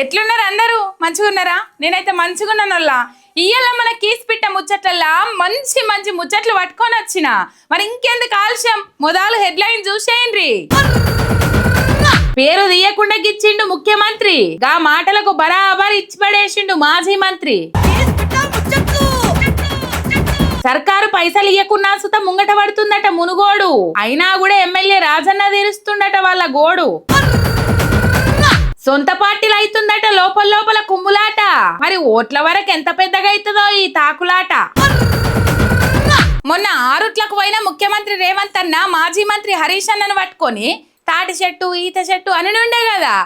ఎట్లున్నారు అందరూ? మంచిగున్నారా? నేనైతే మంచిగున్నానల్లా. ఇయ్యాల మన కీస్ పిట్ట ముచ్చట్లల్లా మంచి మంచి ముచ్చట్లు పట్టుకొని వచ్చిన. మరి ఇంకెందుకు ఆలస్యం, మొదలు హెడ్లైన్ చూసేయండి. పేరు తీయకుండా గిచ్చిండు ముఖ్యమంత్రి, గా మాటలకు బరాబర్ ఇచ్చి పడేసిండు మాజీ మంత్రి. సర్కారు పైసలు ఇయ్యకున్నా సుత ముంగట పడుతుందట మునుగోడు, అయినా కూడా ఎమ్మెల్యే రాజన్న తీరుస్తుండట వాళ్ళ గోడు. సొంత పార్టీలు అవుతుందట లోపల లోపల కుమ్ములాట, మరి ఓట్ల వరకు ఎంత పెద్దగా అవుతుందో ఈ తాకులాట. మొన్న ఆరుట్లకు పోయిన ముఖ్యమంత్రి రేవంత్ అన్న మాజీ మంత్రి హరీష్ అన్నను పట్టుకొని తాటి చెట్టు ఈత చెట్టు అని ఉండే కదా.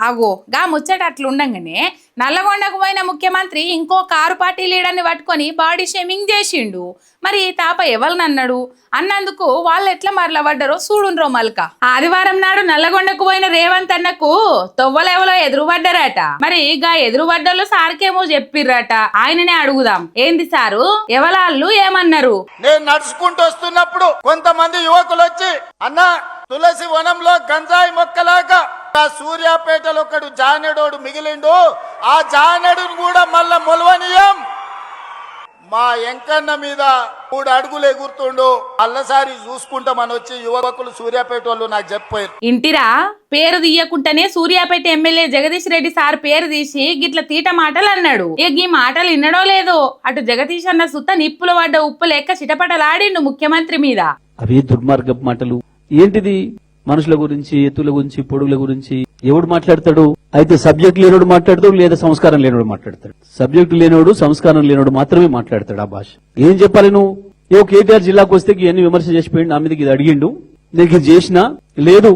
అగో గా ముచ్చట అట్లుండగానే నల్లగొండకు పోయిన ముఖ్యమంత్రి ఇంకో కారు పార్టీ లీడర్ని పట్టుకొని బాడీ షేమింగ్ చేసిండు. మరి ఈ తాప ఎవరినన్నాడు అన్నందుకు వాళ్ళు ఎట్లా మరలబడ్డారో చూడుండ్రో మల్క. ఆదివారం నాడు నల్లగొండకు పోయిన రేవంత్ అన్నకు తొవ్వలెవలో ఎదురుపడ్డారట. మరి గా ఎదురుపడ్డలు సార్కేమో చెప్పిర్రట, ఆయననే అడుగుదాం. ఏంది సారు, ఎవలాళ్ళు ఏమన్నారు? నేను నడుచుకుంటూ వస్తున్నప్పుడు కొంతమంది యువకులు వచ్చి, అన్న తులసి వనంలో గంజాయి మొక్కలాగా సూర్యాపేటలో ఒకడు జానెడోడు మిగిలిండు, ఆ జానెడును కూడా మళ్ళా మొలవనీయం, మా ఎంకన్న మీద 3 అడుగులు ఎగురుతుండు, అల్లసారి చూసుకుంటామని వచ్చి యువకులు సూర్యాపేట వాళ్ళు నాకు చెప్పారు. ఇంటిరా పేరు తీయకుండానే సూర్యాపేట ఎమ్మెల్యే జగదీష్ రెడ్డి సార్ పేరు తీసి గిట్ల తీట మాటలు అన్నాడు. ఈ మాటలు విన్నడో లేదో అటు జగదీష్ అన్న సుత్త నిప్పులు పడ్డ ఉప్పు లెక్క చిటపటలాడిండు ముఖ్యమంత్రి మీద. అవి దుర్మార్గపు మాటలు. ఏంటిది? మనుషుల గురించి, ఎత్తుల గురించి, పొడుగుల గురించి ఎవడు మాట్లాడతాడు? అయితే సబ్జెక్ట్ లేనోడు మాట్లాడతాడు, లేదా సంస్కారం లేనోడు మాట్లాడతాడు. సబ్జెక్టు లేనోడు, సంస్కారం లేనోడు మాత్రమే మాట్లాడతాడు ఆ భాష. ఏం చెప్పాలి నువ్వు? కేటీఆర్ జిల్లాకు వస్తే ఎన్ని విమర్శ చేసిపోయింది, నా మీదకి ఇది అడిగిండు, నేను ఇది చేసినా లేదు,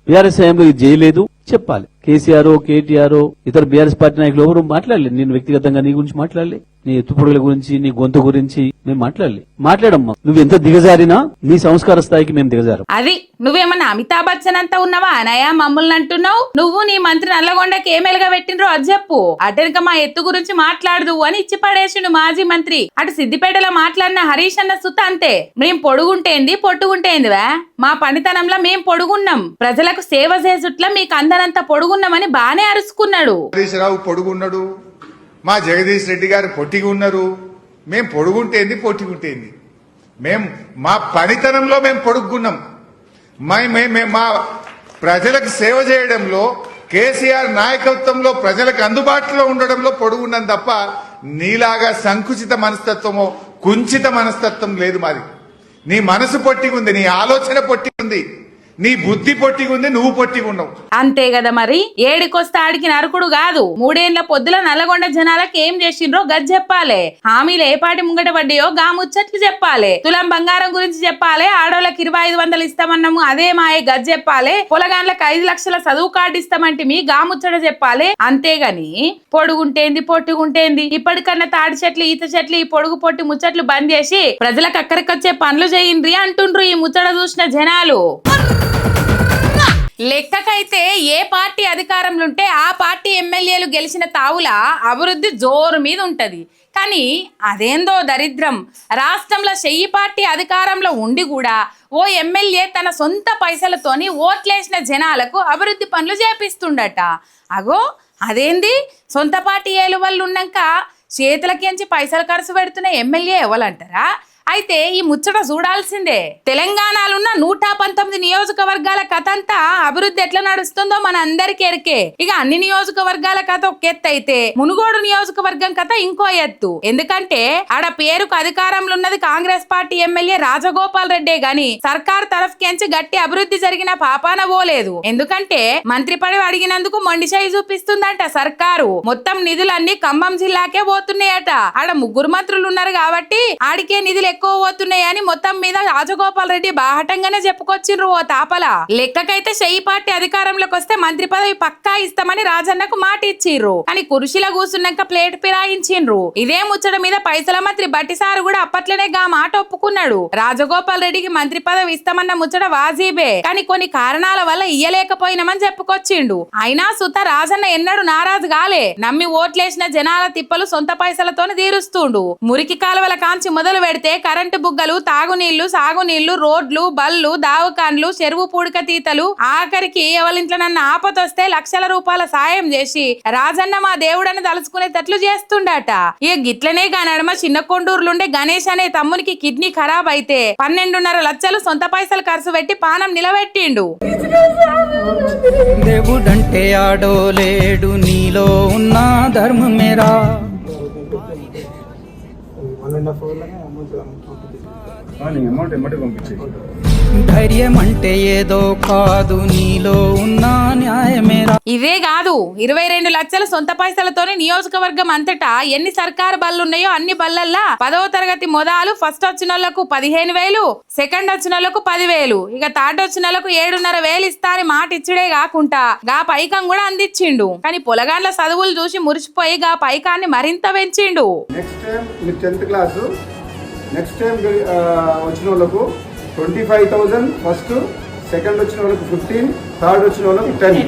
బీఆర్ఎస్ హయాంలో ఇది చేయలేదు చెప్పాలి. కేసీఆర్, కేటీఆర్, ఇతర బీఆర్ఎస్ పార్టీ నాయకులు ఎవరు మాట్లాడలేదు. నేను వ్యక్తిగతంగా నీ గురించి మాట్లాడలే, నీ ఎత్తుపొడుగుల గురించి, నీ గొంతు గురించి మేము మాట్లాడమ్మా. నువ్వు ఎంత దిగజారినా నీ సంస్కార స్థాయికి మేము దిగజారు. అది నువ్వేమన్నా అమితాబ్ బచ్చన్ అంతా ఉన్నావా అనయా మమ్మల్ని అంటున్నావు? నువ్వు నీ మంత్రి నల్లగొండకి ఏమేలుగా పెట్టినరో అది చెప్పు. అటెనక మా ఎత్తు గురించి మాట్లాడదు అని ఇచ్చి పడేసిండు మాజీ మంత్రి. అటు సిద్దిపేటలో మాట్లాడిన హరీష్ అన్న సుత అంతే. మేం పొడుగుంటేంది పొట్టుగుంటేందివా, మా పనితనంలో మేం పొడుగున్నాం, ప్రజలకు సేవ చేసుట్లా మీకు అందనంత పొడుగున్నామని బానే అరుచుకున్నాడు. హరీష్ రావు పొడుగున్నాడు, మా జగదీష్ రెడ్డి గారు పొట్టిగా ఉన్నారు, మేం పొడుగుంటేంది పొట్టిగుంటేంది, మేం మా పనితనంలో మేం పొడుగున్నాం, మా ప్రజలకు సేవ చేయడంలో, కేసీఆర్ నాయకత్వంలో ప్రజలకు అందుబాటులో ఉండడంలో పొడుగున్నాం తప్ప నీలాగా సంకుచిత మనస్తత్వమో కుంచిత మనస్తత్వం లేదు మాది. నీ మనసు పొట్టిగుంది, నీ ఆలోచన పొట్టిగుంది, నీ బుద్ధి పొట్టిగుంది, నువ్వు పొట్టిగున్నావు. అంతే కదా మరి. ఏడికొస్తే ఆడికి నరకుడు కాదు. 3 ఏళ్ల పొద్దుల నల్లగొండ జనాలకు ఏం చేసిండ్రో గది చెప్పాలి. హామీలు ఏ పాటి ముంగట పడ్డాయో గా ముచ్చట్లు చెప్పాలి. తులం బంగారం గురించి చెప్పాలి. ఆడోళ్ళకి 2500 ఇస్తామన్నాము అదే మాయే గది చెప్పాలి. పొలగాన్లకు 5 లక్షల చదువు కార్డు ఇస్తామంటే మీ గా ముచ్చట చెప్పాలి. అంతేగాని పొడుగుంటేంది పొట్టుగుంటేంది, ఇప్పటికన్నా తాడి చెట్లు ఈత చెట్లు ఈ పొడుగు పొట్టి ముచ్చట్లు బంద్ చేసి ప్రజలకు అక్కడికొచ్చే పనులు చేయండి అంటుండ్రు ఈ ముచ్చట చూసిన జనాలు. లెక్కకైతే ఏ పార్టీ అధికారంలో ఉంటే ఆ పార్టీ ఎమ్మెల్యేలు గెలిచిన తావుల అభివృద్ధి జోరు మీద ఉంటది. కానీ అదేందో దరిద్రం, రాష్ట్రంలో చెయ్యి పార్టీ అధికారంలో ఉండి కూడా ఓ ఎమ్మెల్యే తన సొంత పైసలతోని ఓట్లేసిన జనాలకు అభివృద్ధి పనులు చేపిస్తుండట. అగో అదేంది, సొంత పార్టీ ఏలువళ్ళు ఉన్నాక చేతులకించి పైసలు ఖర్చు పెడుతున్న ఎమ్మెల్యే ఎవరంటారా? అయితే ఈ ముచ్చట చూడాల్సిందే. తెలంగాణలో ఉన్న 119 నియోజకవర్గాల కథ అంతా అభివృద్ధి ఎట్లా నడుస్తుందో మన అందరికీ ఎరికే. ఇక అన్ని నియోజకవర్గాల కథ ఒక ఎత్తు అయితే మునుగోడు నియోజకవర్గం కథ ఇంకో ఎత్తు. ఎందుకంటే ఆడ పేరుకు అధికారంలో ఉన్నది కాంగ్రెస్ పార్టీ ఎమ్మెల్యే రాజగోపాల్ రెడ్డే గాని సర్కార్ తరఫుకెంచి గట్టి అభివృద్ధి జరిగిన పాపాన పోలేదు. ఎందుకంటే మంత్రి పదవి అడిగినందుకు మొండిచేయి చూపిస్తుందంట సర్కారు. మొత్తం నిధులన్నీ ఖమ్మం జిల్లాకే పోతున్నాయట. ఆడ 3 మంత్రులు ఉన్నారు కాబట్టి ఆడికే నిధులు ఎక్కువ పోతున్నాయని మొత్తం మీద రాజగోపాల్ రెడ్డి బాహటంగానే చెప్పుకొచ్చిండ్రు ఓ తాపల. లెక్కకైతే చెయ్యి పార్టీ అధికారంలోకి వస్తే మంత్రి పదవి పక్కా ఇస్తామని రాజన్నకు మాట ఇచ్చిర్రు. కానీ కుర్చీలో కూర్చున్నాక ప్లేట్ ఫిరాయించిండ్రు. ఇదే ముచ్చట మీద పైసల మంత్రి బట్టిసారు కూడా అప్పట్లోనే గా మాట ఒప్పుకున్నాడు. రాజగోపాల్ రెడ్డికి మంత్రి పదవి ఇస్తామన్న ముచ్చట వాజీబే, కానీ కొన్ని కారణాల వల్ల ఇయ్యలేకపోయినామని చెప్పుకొచ్చిండు. అయినా సుత రాజన్న ఎన్నడూ నారాజు కాలే. నమ్మి ఓట్లేసిన జనాల తిప్పలు సొంత పైసలతోనే తీరుస్తుండు. మురికి కాలువల కాంచి మొదలు పెడితే కరెంటు బుగ్గలు, తాగునీళ్లు, సాగునీళ్లు, రోడ్లు, బళ్ళు, దావకాన్లు, చెరువు పూడిక తీతలు, ఆఖరికి ఎవరింట్లో నన్ను ఆపతొస్తే లక్షల రూపాయల సాయం చేసి రాజన్న మా దేవుడని తలుచుకునేటట్లు చేస్తుండట. ఇక గిట్లనే నడమ చిన్న కొండూరులుండే గణేష్ అనే తమ్మునికి కిడ్నీ ఖరాబ్ అయితే 12.5 లక్షలు సొంత పైసలు ఖర్చు పెట్టి పానం నిలబెట్టిండు. దేవుడంటే ఆడో లేడు, నీలో ఉన్న ధర్మమేరా. ధైర్యం అంటే ఏదో కాదు, నీలో ఉన్న న్యాయమేరా. ఇదే కాదు 22 లక్షల సొంత పైసలతోనే నియోజకవర్గం అంతటా ఎన్ని సర్కారు బళ్ళున్నాయో అన్ని బళ్ళల్లా 10వ తరగతి మొదలు ఫస్ట్ వచ్చిన వాళ్ళకు 15,000, సెకండ్ వచ్చిన వాళ్ళకు 10,000, ఇక థర్డ్ వచ్చిన వాళ్ళకు 7,500 ఇస్తా అని మాట ఇచ్చుడే కాకుండా గా పైకం కూడా అందించిండు. కానీ పొలగాండ్ల చదువులు చూసి మురిసిపోయి గా పైకాన్ని మరింత పెంచిండు. నెక్స్ట్ టైం మీరు 10th క్లాసు నెక్స్ట్ టైం వచ్చిన వాళ్ళకు 25,000 ఫస్ట్, సెకండ్ వచ్చిన వాళ్ళకు 15, థర్డ్ వచ్చిన వాళ్ళకు 10.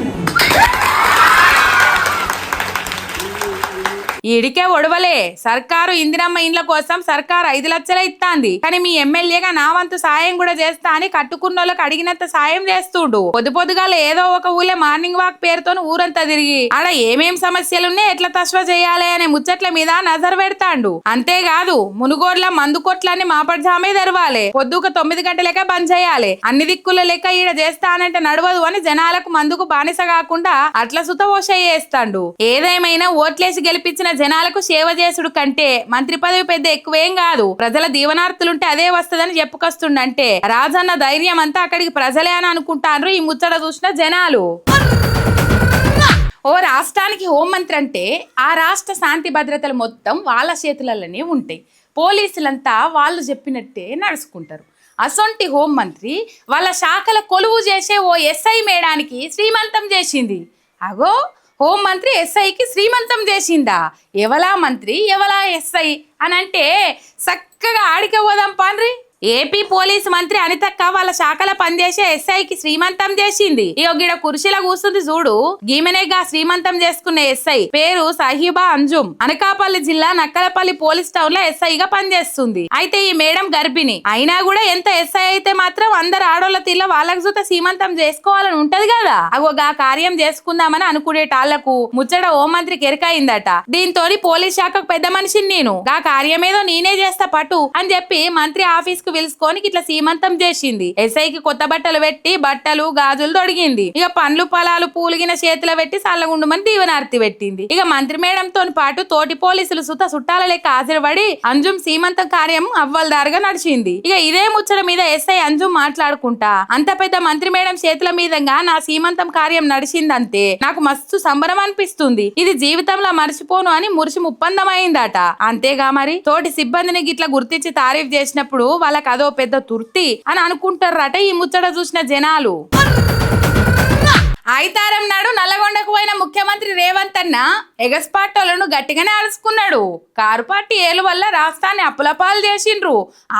ఈడికే ఒడవలే. సర్కారు ఇందిరమ్మ ఇండ్ల కోసం సర్కారు 5 లక్షలే ఇస్తాంది. కానీ మీ ఎమ్మెల్యేగా నా వంతు సాయం కూడా చేస్తా అని కట్టుకున్నోళ్ళకి అడిగినంత సాయం చేస్తుండు. పొద్దుగాల ఏదో ఒక ఊళ్ళో మార్నింగ్ వాక్ పేరుతో ఊరంతా తిరిగి ఆడ ఏమేం సమస్యలున్నాయి, ఎట్లా తస్వ చేయాలి అనే ముచ్చట్ల మీద నజర్ పెడతాండు. అంతేకాదు మునుగోడ్ల మందు కొట్లన్నీ మాపడ్జామే తెరవాలి, పొద్దుక 9 గంటలకే బంద్ చేయాలి, అన్ని దిక్కుల లెక్క ఈడ చేస్తానంటే నడవదు అని జనాలకు మందుకు బానిస కాకుండా అట్లా సుత ఓషయ్యేస్తాండు. ఏదేమైనా ఓట్లేసి గెలిపించిన జనాలకు సేవ చేసుడు కంటే మంత్రి పదవి పెద్ద ఎక్కువేం కాదు. ప్రజల దీవనార్థులుంటే అదే వస్తదని చెప్పుకొస్తుండంటే రాజన్న ధైర్యం అంతా అక్కడికి ప్రజలే అని అనుకుంటారు ఈ ముచ్చట చూసిన జనాలు. ఓ రాష్ట్రానికి హోంమంత్రి అంటే ఆ రాష్ట్ర శాంతి భద్రతలు మొత్తం వాళ్ళ చేతులలోనే ఉంటాయి. పోలీసులంతా వాళ్ళు చెప్పినట్టే నడుచుకుంటారు. అసొంటి హోంమంత్రి వాళ్ళ శాఖల కొలువు చేసే ఓ ఎస్ఐ మేడానికి శ్రీమంతం చేసింది. అగో హోంమంత్రి ఎస్ఐకి శ్రీమంతం చేసిందా? ఎవలా మంత్రి ఎవలా ఎస్ఐ అని అంటే చక్కగా ఆడికే పోదాం పాన్రి. ఏపీ పోలీసు మంత్రి అనితక్క వాళ్ళ శాఖలో పనిచేసే ఎస్ఐకి శ్రీమంతం చేసింది. ఈ గిడ కుర్చీలో కూర్చుంది చూడు, గీమెనేగా శ్రీమంతం చేసుకున్న ఎస్ఐ పేరు సాహిబా అంజుమ్. అనకాపల్లి జిల్లా నక్కలపల్లి పోలీస్ టౌన్ లో ఎస్ఐగా పనిచేస్తుంది. అయితే ఈ మేడం గర్భిణి అయినా కూడా ఎంత ఎస్ఐ అయితే మాత్రం అందరు ఆడోళ్ళ తీళ్ళ వాళ్ళకి చూత శ్రీమంతం చేసుకోవాలని ఉంటది కదా. అగోగా కార్యం చేసుకుందామని అనుకునేటాళ్లకు ముచ్చట హోంమంత్రికి ఎరకైందట. దీంతో పోలీస్ శాఖకు పెద్ద మనిషిని నేను, గా కార్యమేదో నేనే చేస్తా పటు అని చెప్పి మంత్రి ఆఫీస్ పిలుచుకొని ఇట్లా సీమంతం చేసింది. ఎస్ఐకి కొత్త బట్టలు పెట్టి బట్టలు గాజులు తొడిగింది. ఇక పండ్లు పొలాలు పూలిగిన చేతిలో పెట్టి సల్లగుండుమని దీవనార్తి పెట్టింది. ఇక మంత్రి మేడంతో పాటు తోటి పోలీసులు సుత చుట్టాల లెక్క హాజరుపడి అంజుమ్ సీమంతం కార్యం అవ్వలదారుగా నడిచింది. ఇక ఇదే ముచ్చట మీద ఎస్ఐ అంజుమ్ మాట్లాడుకుంటా, అంత పెద్ద మంత్రి మేడం చేతుల మీదంగా నా సీమంతం కార్యం నడిచిందంతే నాకు మస్తు సంబరం అనిపిస్తుంది, ఇది జీవితంలో మర్చిపోను అని మురిసి ఒప్పందమైందట. అంతేగా మరి తోటి సిబ్బందిని గిట్లా గుర్తించి తారీఫ్ చేసినప్పుడు వాళ్ళ అదో పెద్ద తుర్తి అని అనుకుంటారట ఈ ముచ్చట చూసిన జనాలు. ఐతారం నాడు నల్లగొండకు పోయిన ముఖ్యమంత్రి రేవంత్ అన్న ఎగస్పాటోలను గట్టిగానే అరుచుకున్నాడు. కారు పార్టీ ఏలు వల్ల రాష్ట్రాన్ని అప్పులపాలు చేసిండ్రు,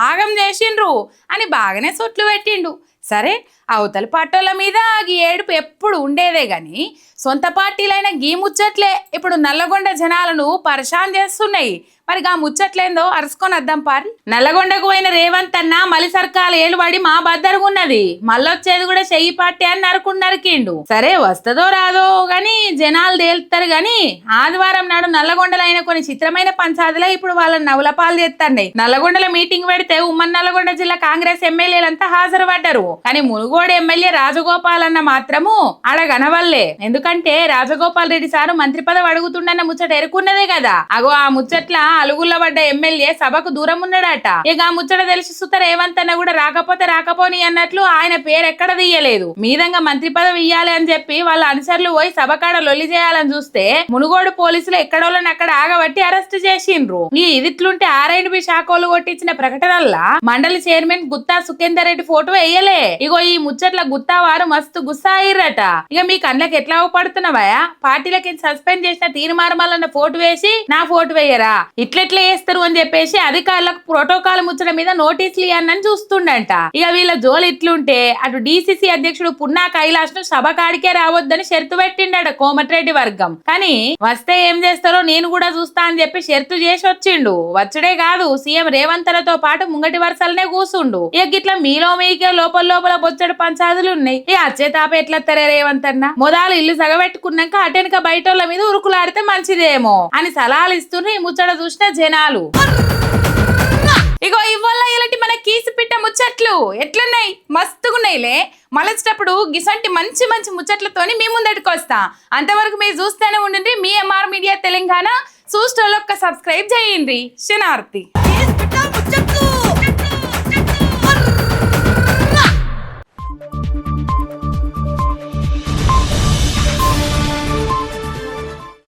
ఆగం చేసిండ్రు అని బాగానే సొట్లు పెట్టిండు. సరే అవతల పార్టీల మీద ఈ ఏడుపు ఎప్పుడు ఉండేదే గాని సొంత పార్టీలైన గీ ముచ్చట్లే ఇప్పుడు నల్లగొండ జనాలను పరిశాన్ చేస్తున్నాయి. మరి ఆ ముచ్చట్లేందో అరుచుకొని వద్దాం పారి. నల్లగొండకు పోయిన రేవంత్ అన్న మలి సర్కాలు ఏలుబడి మా బద్దరుగున్నది, మళ్ళొచ్చేది కూడా చెయ్యి పార్టీ అని నరుకుండరికిండు. సరే వస్తదో రాదో గాని జనాలు తేలుతారు గాని ఆదివారం నాడు నల్లగొండలో అయిన కొన్ని చిత్రమైన పంచాయతీలో ఇప్పుడు వాళ్ళని నవలపాలు చేస్తాండి. నల్లగొండలో మీటింగ్ పెడితే ఉమ్మడి నల్లగొండ జిల్లా కాంగ్రెస్ ఎమ్మెల్యేలంతా హాజరు పడ్డారు. కానీ మునుగోడు ఎమ్మెల్యే రాజగోపాల్ అన్న మాత్రము ఆడ కనవల్లే. ఎందుకంటే రాజగోపాల్ రెడ్డి సారు మంత్రి పదవి అడుగుతుండన్న ముచ్చట ఎరుకున్నదే కదా. అగో ఆ ముచ్చట్ల అలుగుల్ల పడ్డ ఎమ్మెల్యే సభకు దూరం ఉన్నాడట. ఇక ఆ ముచ్చట తెలిసి సుత రేవంత్ అన్న కూడా రాకపోతే రాకపోని అన్నట్లు ఆయన పేరు ఎక్కడ తీయలేదు. మీదంగా మంత్రి పదవి ఇయ్యాలి అని చెప్పి వాళ్ళ అనుచరులు పోయి సభకాడ లొల్లి చేయాలని చూస్తే మునుగోడు పోలీసులు ఎక్కడోళ్ళని అక్కడ ఆగబట్టి అరెస్ట్ చేసిండ్రు. ఈ ఇదిట్లుంటే R&B శాఖలు కొట్టించిన ప్రకటనల్లా మండలి చైర్మన్ గుత్తా సుఖేందర్ రెడ్డి ఫోటో వేయలే. ఇగో ఈ ముచ్చట్ల గుత్తావారు మస్తు గుస్సాయిర్రట. ఇక మీ కళ్ళకి ఎట్లా పడుతున్నావా? పార్టీలకి సస్పెండ్ చేసిన తీర్మార్మాలన్న ఫోటో వేసి నా ఫోటో వేయరా, ఇట్లెట్లా వేస్తారు అని చెప్పేసి అధికారులకు ప్రోటోకాల్ ముచ్చట మీద నోటీసులు ఇవ్వనని చూస్తుండంట. ఇక వీళ్ళ జోలు ఇట్లుంటే అటు డిసిసి అధ్యక్షుడు పున్నా కైలాష్ ను సభ కాడికే రావద్దని షరతు పెట్టిండట కోమటిరెడ్డి వర్గం. కానీ వస్తే ఏం చేస్తారో నేను కూడా చూస్తా అని చెప్పి షరతు చేసి వచ్చిండు. వచ్చడే కాదు, సీఎం రేవంత్లతో పాటు ముంగటి వరుసలనే కూసుండు. ఇక గిట్లా మీలో మీకే లోపల లోపల బొచ్చడు పంచాదులు ఉన్నాయి. ఈ అచ్చే తాప ఎట్లత్తరే రేవంత్ అన్న, మొదలు ఇల్లు సగబెట్టుకున్నాక అటెనక బయటోళ్ళ మీద ఉరుకులాడితే మంచిదేమో అని సలహాలు ఇస్తున్న ఈ ముచ్చట చూసిన జనాలు. ఇగో ఇవాళ ఇలాంటి మన కీసిపిట్ట ముచ్చట్లు ఎట్లున్నాయి? మస్తుగున్నాయిలే. మలచేటప్పుడు గిసంటి మంచి మంచి ముచ్చట్లతోని మీ ముందటికి వస్తా. అంతవరకు మీరు చూస్తూనే ఉండండి మీ ఎంఆర్ మీడియా తెలంగాణ. చూస్టోళ్ళొక్క సబ్స్క్రైబ్ చేయండి. శనార్థి.